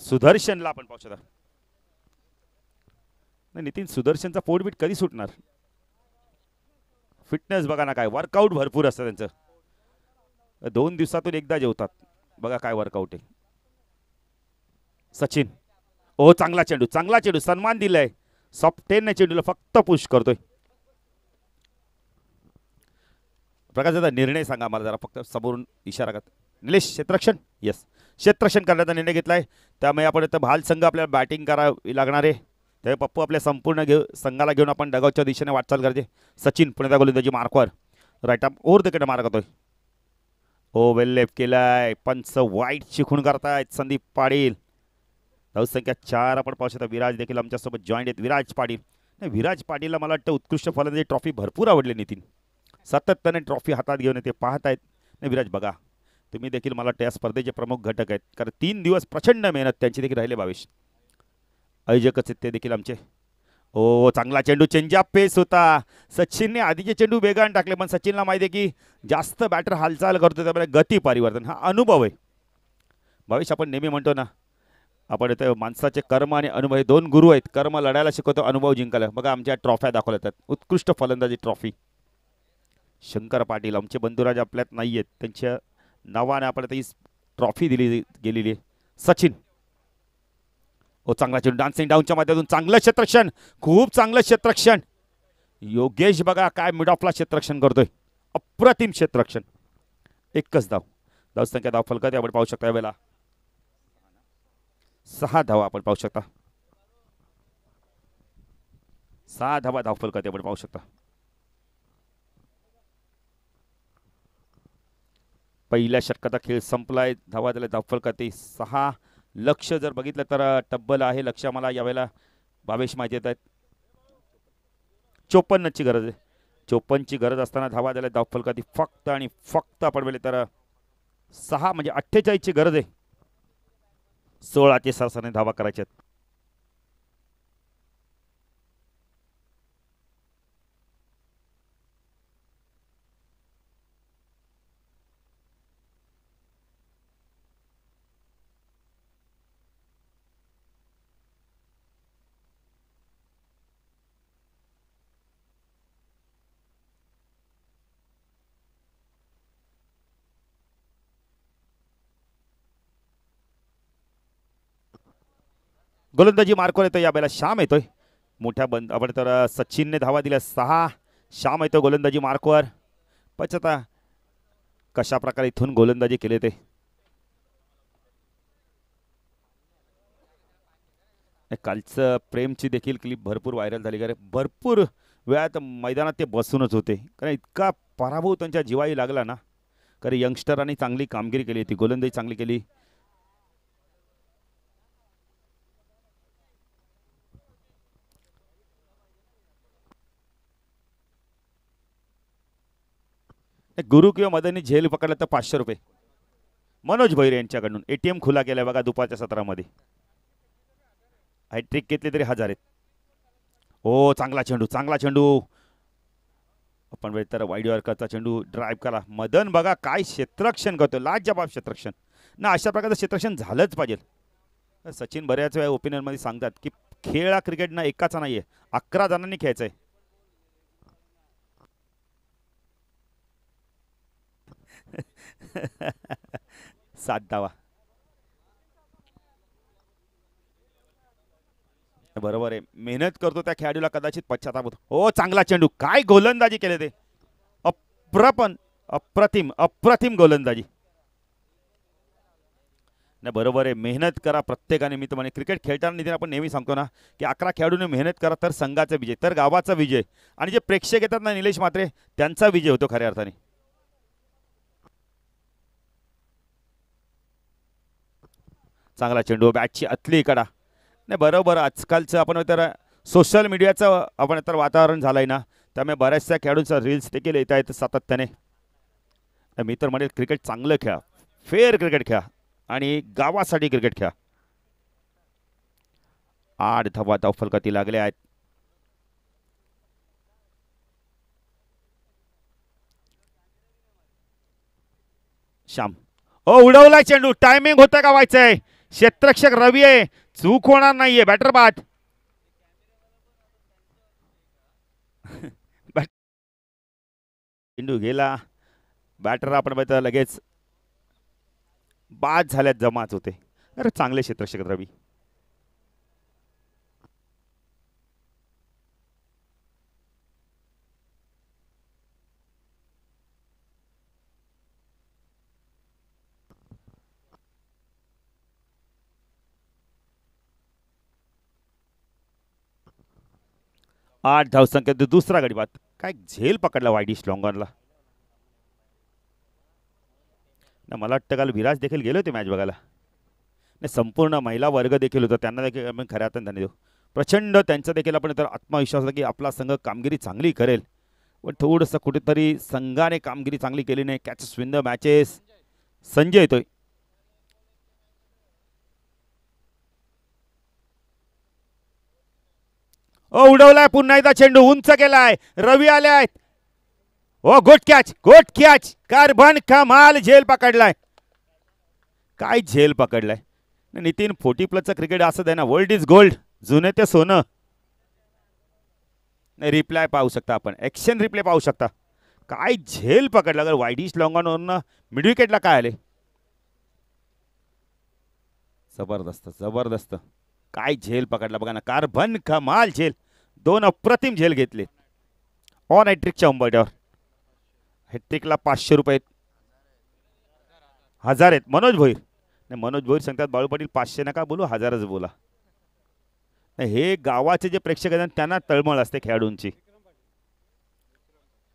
सुदर्शनला आपण पाहू शकता. नितीन, सुदर्शनचा पोटबीट कधी सुटणार. फिटनेस बघा ना, काय वर्कआउट भरपूर असतं त्यांचं, 2 दिवसातून एकदा जेवतात. बघा काय वर्कआउट आहे. सचिन, ओ चांगला चेंडू, चांगला चेंडू, सन्मान दिलाय. सॉफ्ट 10 चेंडूला फक्त पुश करतोय. प्रकाश दादा निर्णय सांगा मला जरा, फक्त समोरून इशारा करत. निलेश, क्षेत्ररक्षण, यस, क्षेत्ररक्षण करण्याचा निर्णय घेतलाय. त्यामुळे आपण इथं भाल संघ आपल्याला बॅटिंग करावी लागणार आहे. त्यामुळे पप्पू आपल्या संपूर्ण संघाला घेऊन आपण डगआउटच्या दिशेने वाटचाल करते. सचिन पुण्याचा गोलंदाजी मार्कवर, राईट आर्म ओव्हर द कडे मार करतोय. ओ वेल लेफ्ट केलाय, पंच वाईट शिकून करतायत संदीप पाटील. धावसंख्या 4 आपण पाहू शकता. विराज देखील आमच्यासोबत जॉईंट आहेत. विराज पाटील, नाही विराज पाटीलला मला वाटतं उत्कृष्ट फलंदाजी ट्रॉफी भरपूर आवडली. नितीन सातत्याने ट्रॉफी हातात घेऊन येते, पाहत आहेत. नाही विराज बघा, तुम्ही देखील मला त्या स्पर्धेचे प्रमुख घटक आहेत, कारण 3 दिवस प्रचंड मेहनत त्यांची देखील राहिले. भावेश आयोजकच ते देखील आमचे. ओ चांगला चेंडू, चेंजअप पेस होता. सचिनने आधीचे चेंडू वेगाने टाकले, पण सचिनला माहिती आहे की जास्त बॅटर हालचाल करतो, त्यामुळे गती परिवर्तन हा अनुभव आहे. भावेश आपण नेहमी म्हणतो ना, आपण इथे माणसाचे कर्म आणि अनुभव हे 2 गुरु आहेत. कर्म लढायला शिकवतो, अनुभव जिंकायला. बघा आमच्या ट्रॉफ्या दाखवल्या जातात. उत्कृष्ट फलंदाजी ट्रॉफी शंकर पाटील, आमचे बंधुराज आपल्यात नाही आहेत, त्यांच्या नावाने आपण ही ट्रॉफी दिली गेलेली आहे. सचिन, ओ चांगला चेंडू, डान्सिंग डाऊनच्या माध्यमातून चांगलं क्षेत्ररक्षण, खूप चांगलं क्षेत्ररक्षण. योगेश बघा काय मिड ऑफला क्षेत्ररक्षण करतोय, अप्रतिम क्षेत्ररक्षण. एकच धाव, धावसंख्या धाव फलकात आपण पाहू शकता. यावेळेला 6 धावा आपण पाहू शकता. 6 धावा धाव फलकात आपण पाहू शकता. पहिल्या षटकाचा खेळ संपलाय. धावा झाल्या धाव फलकात 6. लक्ष जर बघितलं तर टब्बल आहे. लक्ष मला यावेळेला भावेश माहिती येत आहेत. 54ची गरज आहे. 54ची गरज असताना धावा झाल्या धाव फलकात फक्त आणि फक्त आपण वेळे तर 6 म्हणजे 48ची गरज आहे. 16चे सरसाने धावा करायच्यात. गोलंदाजी मार्कवर येतोय. यावेळेला श्याम येतोय. मोठ्या बंद आपण तर सचिनने धावा दिल्या 6. श्याम येतो गोलंदाजी मार्कवर. पचता कशा प्रकारे इथून गोलंदाजी केले ते. कालचं प्रेमची देखील क्लिप भरपूर व्हायरल झाली, कारण भरपूर वेळात मैदानात ते बसूनच होते, कारण इतका पराभव त्यांच्या जीवाई लागला ना. कारण यंगस्टरांनी चांगली कामगिरी केली होती, गोलंदाजी चांगली केली. गुरु किंवा मदननी झेल पकडला तर 500 रुपये. मनोज भैर यांच्याकडून ATM खुला केलाय बघा दुपारच्या सत्रामध्ये. हॅट्रिक घेतली तरी 1000 आहेत. हो चांगला चेंडू चांगला चेंडू. आपण वेळ तर वाईड यॉर्करचा चेंडू ड्राईव्ह करा. मदन बघा काय क्षेत्ररक्षण करतो, लाजवाब क्षेत्ररक्षण ना. अशा प्रकारचं क्षेत्ररक्षण झालंच पाहिजे. सचिन बऱ्याच वेळा ओपिनियनमध्ये सांगतात की खेळ हा क्रिकेट ना एकाचा नाहीये, 11 जणांनी खेळायचंय. सात धावा. बरोबर आहे, मेहनत करतो त्या खेळाडूला कदाचित पश्चाताप होतो. हो चांगला चेंडू, काय गोलंदाजी केले ते, अप्रतिम अप्रतिम गोलंदाजी. नाही बरोबर आहे, मेहनत करा प्रत्येकाने. मी तर क्रिकेट खेळताना नितीन आपण नेहमी सांगतो ना की 11 खेळाडूने मेहनत करा तर संघाचा विजय, तर गावाचा विजय, आणि जे प्रेक्षक येतात ना निलेश म्हात्रे त्यांचा विजय होतो खऱ्या अर्थाने. चांगला चेंडू, बॅटची आतली कडा. नाही बरोबर, आजकालचं आपण तर सोशल मीडियाचं आपण तर वातावरण झालंय ना, त्यामुळे बऱ्याचशा खेळाडूंचा रील्स देखील येत आहेत सातत्याने. मी तर म्हणेल क्रिकेट चांगलं खेळा, फेअर क्रिकेट खेळा आणि गावासाठी क्रिकेट खेळा. 8 धावा धावफलकाती लागल्या आहेत. श्याम उडवला चेंडू, टायमिंग होतं का व्हायचंय. क्षेत्ररक्षक रवी आहे, चूक होणार नाहीये. बॅटर बाद. चेंडू गेला, बॅटर आपण बघितलं लगेच बाद झाल्यात, जमाच होते. अरे चांगले क्षेत्ररक्षक रवी. आठ धावसंख्या, दुसरा गडी बाद. काय झेल पकडला वाईडिश लॉंगॉनला. मला वाटतं काल विराज देखील गेले होते मॅच बघायला. नाही संपूर्ण महिला वर्ग देखील होता, त्यांना देखील आपण खऱ्या अर्थाने धन्यवाद देऊ. प्रचंड त्यांचा देखील आपण तर आत्मविश्वास होता की आपला संघ कामगिरी चांगली करेल, पण थोडंसं कुठेतरी संघाने कामगिरी चांगली केली नाही. Catches win the matches. Sanjay येतोय. उडवलाय पुन्हा एकदा चेंडू, उंच केलाय, रवी आले आहेत. Oh good catch, good catch. कार्बन कमाल झेल पकडलाय. काय झेल पकडलाय नितीन. 40+ क्रिकेट असं आहे ना, वर्ल्ड इज गोल्ड, जुने ते सोनं. नाही रिप्लाय पाहू शकता आपण, ॲक्शन रिप्ले पाहू शकता. काय झेल पकडला. अगर वाईडिश लॉंगॉनवरनं मिड विकेटला काय आले. जबरदस्त जबरदस्त. काय झेल पकडला बघा ना, कार्बन कमाल झेल. 2 अप्रतिम झेल घेतले ऑन हॅट्रिकच्या उंबरठ्यावर. हॅट्रिकला 500 रुपये, 1000 आहेत. मनोज भोईर. नाही मनोज भोईर सांगतात बाळू पाटील 500 नका बोलू, 1000च बोला. हे गावाचे जे प्रेक्षक आहेत त्यांना तळमळ असते खेळाडूंची.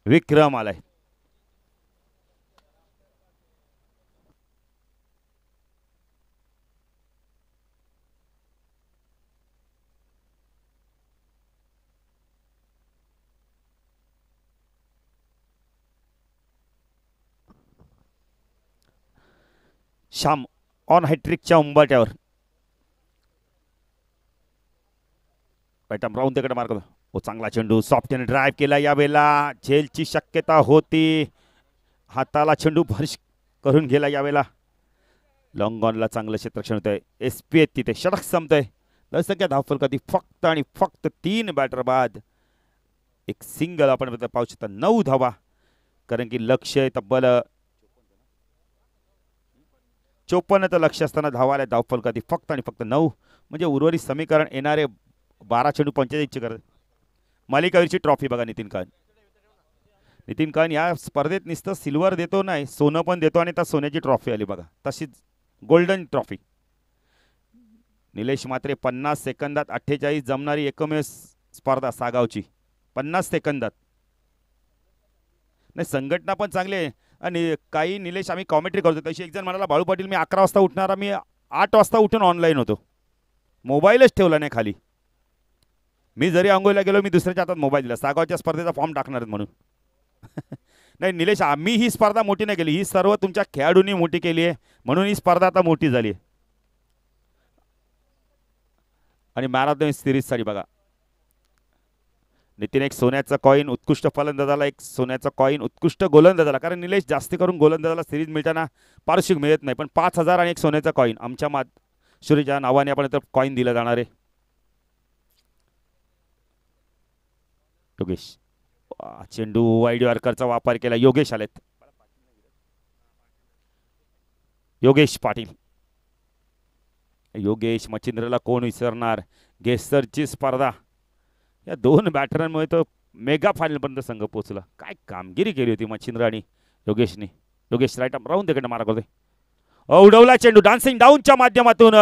विक्रम आलाय. श्याम ऑन हॅट्रिकच्या उंबरठ्यावर. बॅटम राऊंड तिकडे मार्क. हो चांगला चेंडू, सॉफ्टने ड्राईव्ह केला. यावेळेला झेलची शक्यता होती, हाताला चेंडू भर्ष करून गेला. यावेळेला लॉंगॉनला चांगलं क्षेत्ररक्षण होतंय. SP आहेत तिथे, षटक संपतंय. धावसंख्या धावफलकाती फक्त आणि फक्त 3 बॅटर बाद, एक सिंगल आपण पाहू शकता. 9 धावा, कारण की लक्ष तब्बल 54 लक्ष असताना धावाला धावफलकाती फक्त आणि फक्त 9. म्हणजे उर्वरित समीकरण येणारे 12 चेंडू 45ची करत. मालिकावीरची ट्रॉफी बघा नितीन कान. नितीन कान या स्पर्धेत नुसतं सिल्वर देतो नाही, सोनं पण देतो, आणि त्या सोन्याची ट्रॉफी आली बघा, तशीच गोल्डन ट्रॉफी. निलेश म्हात्रे 50 सेकंदात 48 जमणारी एकमेव स्पर्धा सागावची. 50 सेकंदात. नाही संघटना पण चांगली आहे. आणि काही निलेश आम्ही कॉमेंट्री करतो, तशी एक जण म्हणाला बाळू पाटील मी 11 वाजता उठणारा, मी 8 वाजता उठून ऑनलाईन होतो, मोबाईलच ठेवला नाही खाली. मी जरी आंघोळीला गेलो, मी दुसऱ्याच्या हातात मोबाईल दिला, सागावच्या स्पर्धेचा फॉर्म टाकणार म्हणून. नाही निलेश, आम्ही ही स्पर्धा मोठी नाही केली, ही सर्व तुमच्या खेळाडूंनी मोठी केली आहे, म्हणून ही स्पर्धा आता मोठी झाली आहे. आणि मॅन ऑफ द सिरीजसाठी बघा, नितीन एक सोन्याचा कॉईन उत्कृष्ट फलंदाजाला, एक सोन्याचा कॉईन उत्कृष्ट गोलंदाजाला. कारण निलेश जास्ती करून गोलंदाजाला सिरीज मिळताना पारितोषिक मिळत नाही, पण 5,000 आणि एक सोन्याचा कॉईन आमच्या माधुरीच्या नावाने आपण तर कॉईन दिलं जाणार आहे. योगेश, चेंडू वाईड यॉर्करचा वापर केला. योगेश आलेत, योगेश पाटील. योगेश मच्छिंद्रला कोण विसरणार. गेस्सरची स्पर्धा, या दोन बॅटरांमुळे तो मेगा फायनलपर्यंत संघ पोहोचला. काय कामगिरी केली होती मच्छिंद्र आणि योगेशने. योगेश राईट राहून तिकडे मारा करतोय, उडवला चेंडू डान्सिंग डाऊनच्या माध्यमातून.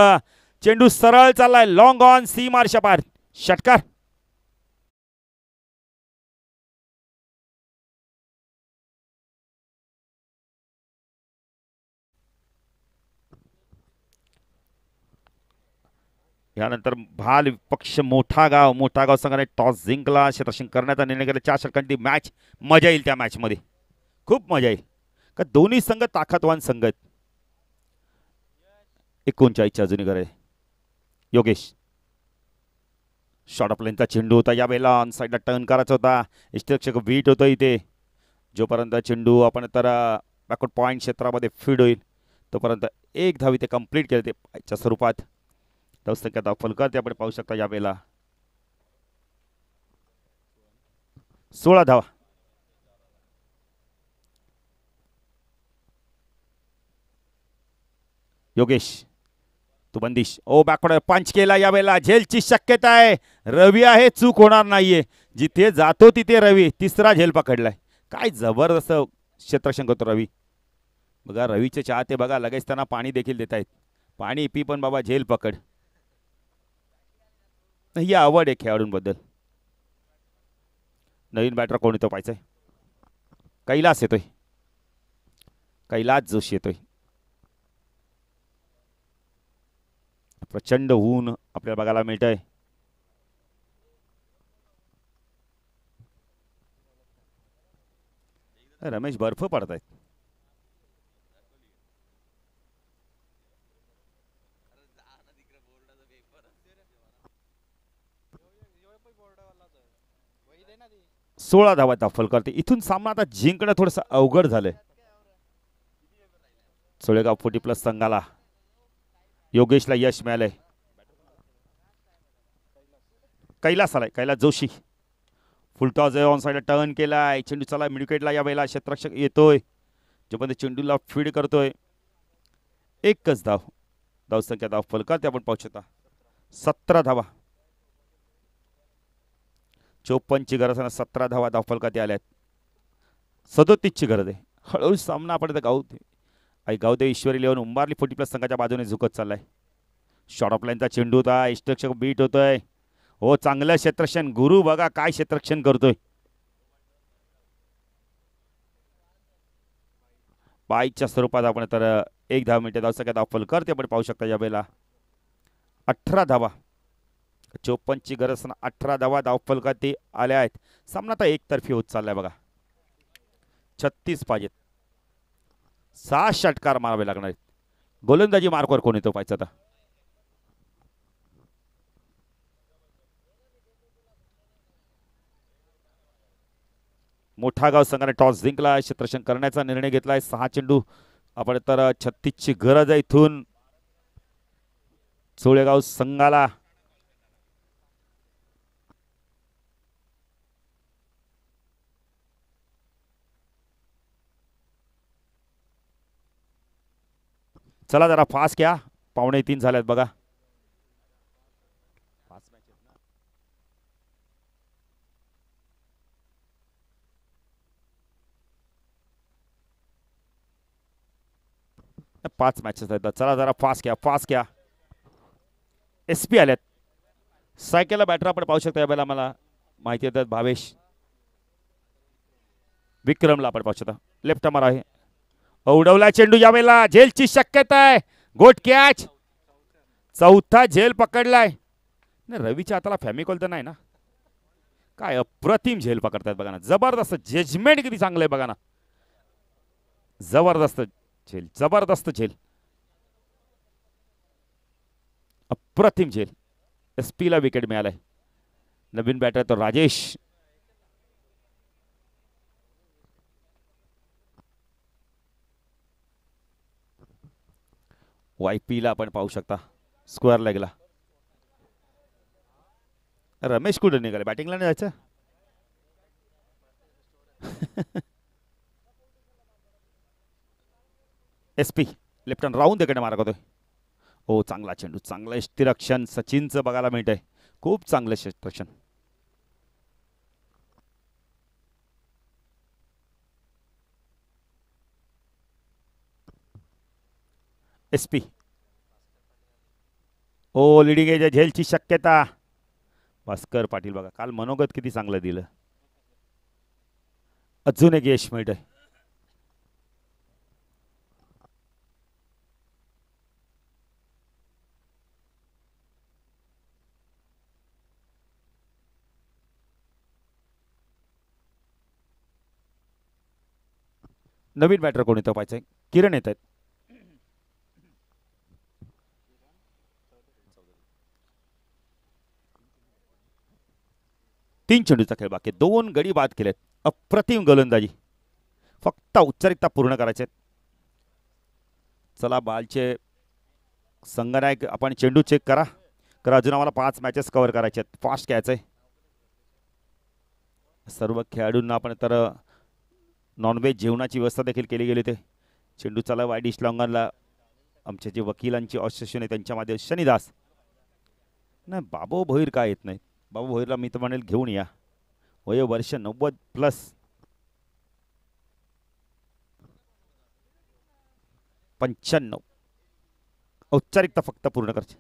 चेंडू सरळ चाललाय, लॉंग ऑन सी मार्शा पार, षटकार. यानंतर भाल पक्ष मोठा गाव संघाने टॉस जिंकला. क्षेत्ररक्षण करण्याचा निर्णय केला. 4 षटकांची मॅच, मजा येईल त्या मॅचमध्ये, खूप मजा येईल, का दोन्ही संघ ताकदवान संघ आहेत. 39च्या अजूनही गरज. योगेश, शॉर्ट ऑफ लेनचा चेंडू होता, यावेळेला ऑन साईडला टर्न करायचा होता. इष्टरक्षक बीट होतं इथे. जोपर्यंत चेंडू आपण तर बॅकवर्ड पॉईंट क्षेत्रामध्ये फीड होईल तोपर्यंत एक धाव इथे कंप्लीट केले ते स्वरूपात. धावसंख्या फलकर ते आपण पाहू शकता. यावेळेला 16 धावा. योगेश, तो बंदिश, बॅकवर्ड पंच केला. यावेळेला झेलची शक्यता आहे. रवी आहे, चूक होणार नाहीये. जिथे जातो तिथे रवी, तिसरा झेल पकडलाय. काय जबरदस्त क्षेत्ररक्षण करतो रवी. बघा रवीचे चाहते बघा, लगेच त्यांना पाणी देखील देत आहेत. पाणी पी पण बाबा झेल पकड. ही आवड आहे खेळाडूंबद्दल. नवीन बॅटर कोण येतो पाहायचंय. कैलास येतोय, कैलास जोशी येतोय. प्रचंड ऊन आपल्याला बघायला मिळतंय. रमेश, बर्फ पडत आहेत. सोळा धावा दाखल करते. इथून सामना आता जिंकणं थोडंसं अवघड झालंय. सोळेगाव 40+ संघाला योगेशला यश मिळालंय. कैलास आलाय, Kailas Joshi. Full toss on side turn केलाय. चेंडू चला मिडविकेटला. यावेळेला क्षेत्ररक्षक येतोय, जोपर्यंत चेंडूला फीड करतोय. एकच धाव. धावसंख्या धाव फलका ते आपण पाहू शकता 17 धावा. 54ची गरज आहे, 17 धावा धाव फलकात आल्यात. 37ची गरज आहे. हळूहळू सामना आपण गावदेव ईश्वरी लेवन उंबारली 40+ संघाच्या बाजूने झुकत चाललाय. शॉर्ट ऑफ लाईनचा चेंडू होता, इष्टरक्षक बीट होतोय. हो, चांगलं क्षेत्ररक्षण. गुरु बघा काय क्षेत्ररक्षण करतोय. बाईच्या स्वरूपात आपण तर 1 धाव मिळते. धावसंख्या धाव फलकर ते आपण पाहू शकता. यावेळेला 18 धावा. 54ची गरज असताना 18 धावा धाव फलकात ते आल्या आहेत. सामना आता एकतर्फी होत चाललाय बघा. 36 पाहिजेत. 6 षटकार मारावे लागणार आहेत. गोलंदाजी मार्कवर कोण येतो पाहायचं आता. मोठा गाव संघाने टॉस जिंकला. क्षेत्ररक्षण करण्याचा निर्णय घेतलाय. 6 चेंडू आपण तर 36ची गरज आहे इथून सोळेगाव संघाला. चला जरा फास्ट घ्या. 2:45 झाल्यात बघा. पाच मॅचेस आहेत. चला जरा फास्ट घ्या. SP आल्यात. सायकलला बॅटर आपण पाहू शकता. यावेळेला मला माहिती येतात भावेश विक्रमला आपण पाहू शकता. लेफ्ट मार आहे. उडवला चेंडू. यावेळेला झेलची शक्यता आहे. गोट कॅच. चौथा झेल पकडलाय. रवीच्या हाताला फॅमिकॉल तर नाही ना. काय अप्रतिम झेल पकडतायत बघा ना. जबरदस्त जजमेंट किती चांगलं आहे बघा ना. जबरदस्त झेल, जबरदस्त झेल, अप्रतिम झेल. SP ला विकेट मिळालाय. नवीन बॅटर तो राजेश. YP ला आपण पाहू शकता स्क्वेअर लेगला. रमेश कुठे निघाले, बॅटिंगला नाही जायचं. SP लेफ्ट हँड राऊंड तिकडे मारा करतोय. हो चांगला चेंडू, चांगलं यष्टिरक्षण सचिनचं बघायला मिळत आहे. खूप चांगलं यष्टिरक्षण. SP ओ लिडिंग एज झेलची शक्यता. भास्कर पाटील बघा काल मनोगत किती चांगलं दिलं. अजून एक यश मिळतंय. नवीन बॅटर कोणी तपायचंय. किरण येत आहेत. तीन चेंडूचा खेळ बाकी, 2 गडी बाद केलेत. अप्रतिम गोलंदाजी, फक्त औपचारिकता पूर्ण करायचे. चला बालचे संगनायक आपण चेंडू चेक करा. अजून आम्हाला 5 मॅचेस कव्हर करायचे आहेत. फास्ट घ्यायचंय. सर्व खेळाडूंना आपण तर नॉनव्हेज जेवणाची व्यवस्था देखील केली गेली. ते चेंडू चला वाईट इस्लांगणला आमचे जे वकिलांची असोसिएशन आहे त्यांच्यामध्ये शनिदास. नाही बाबू भोईर काय येत नाही. बाबू भोईरला मी तर म्हणेल घेऊन या. वय वर्ष 90+. 95. औपचारिकता फक्त पूर्ण करायची.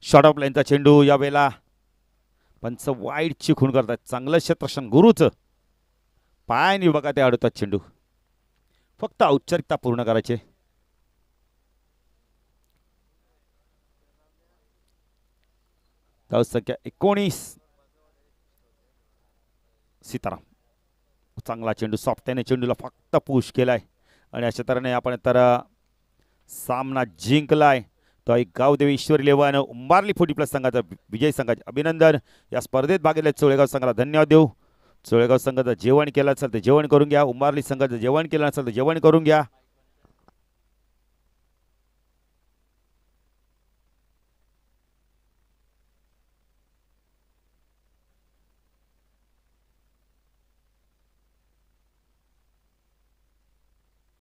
शॉर्ट ऑफ लाईनचा चेंडू या वेळेला पंच वाईडची खून करतात. चांगलं क्षेत्ररक्षण गुरुचं. पायाने बघा ते अडवतात चेंडू. फक्त औपचारिकता पूर्ण करायचे. धाव संख्या 19. सीताराम चांगला चेंडू, सॉफ्ट त्याने चेंडूला फक्त पुश केलाय आणि अशा तऱ्हेने आपण तर सामना जिंकलाय. तो एक गावदेवी ईश्वरी लेवान उंबारली 40+ संघाचा विजय संघाचे अभिनंदन. या स्पर्धेत भाग घेतल्या चोळेगाव संघाला धन्यवाद देऊ. चोळेगाव संघाचं जेवण केलं असेल तर जेवण करून घ्या. उंबारली संघाचं जेवण केलं असेल तर जेवण करून घ्या.